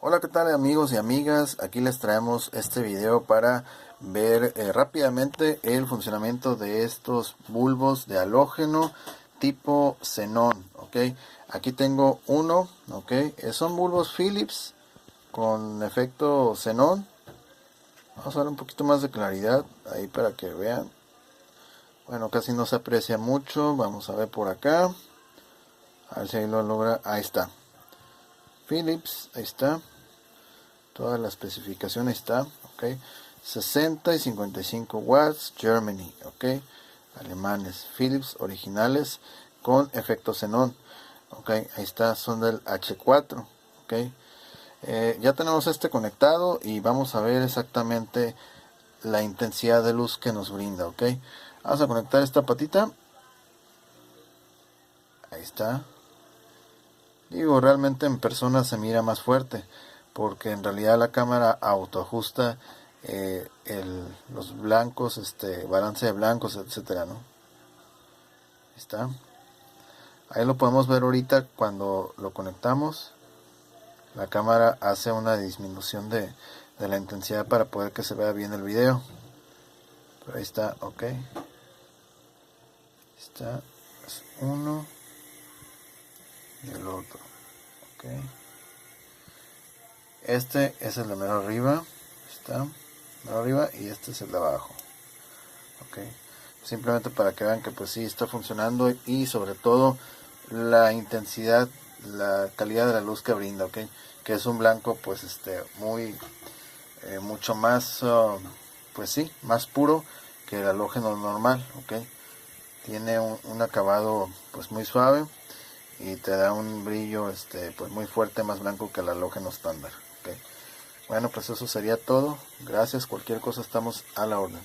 Hola, ¿qué tal amigos y amigas? Aquí les traemos este video para ver rápidamente el funcionamiento de estos bulbos de halógeno tipo xenón, ¿ok? Aquí tengo uno, ¿ok? Son bulbos Philips con efecto xenón. Vamos a dar un poquito más de claridad ahí para que vean. Bueno, casi no se aprecia mucho. Vamos a ver por acá. A ver si ahí lo logra. Ahí está. Philips, ahí está. Toda la especificación está, ok. 60 y 55 watts, Germany, ok. Alemanes, Philips originales con efecto xenón, ok. Ahí está, son del H4, ok. Ya tenemos este conectado y vamos a ver exactamente la intensidad de luz que nos brinda, ok. Vamos a conectar esta patita. Ahí está. Digo, realmente en persona se mira más fuerte, porque en realidad la cámara autoajusta los blancos, balance de blancos, etcétera, ¿no? Ahí está. Ahí lo podemos ver ahorita cuando lo conectamos. La cámara hace una disminución de la intensidad para poder que se vea bien el video. Pero ahí está, ok. Ahí está, es uno y el otro, ok. Este es el de mero arriba, está, mero arriba, y este es el de abajo, ok. Simplemente para que vean que pues sí está funcionando y sobre todo la intensidad, la calidad de la luz que brinda, ok. Que es un blanco pues muy, mucho más, pues sí, más puro que el halógeno normal, ok. Tiene un acabado pues muy suave y te da un brillo pues muy fuerte, más blanco que el halógeno estándar, ok. Bueno, pues eso sería todo. Gracias. Cualquier cosa estamos a la orden.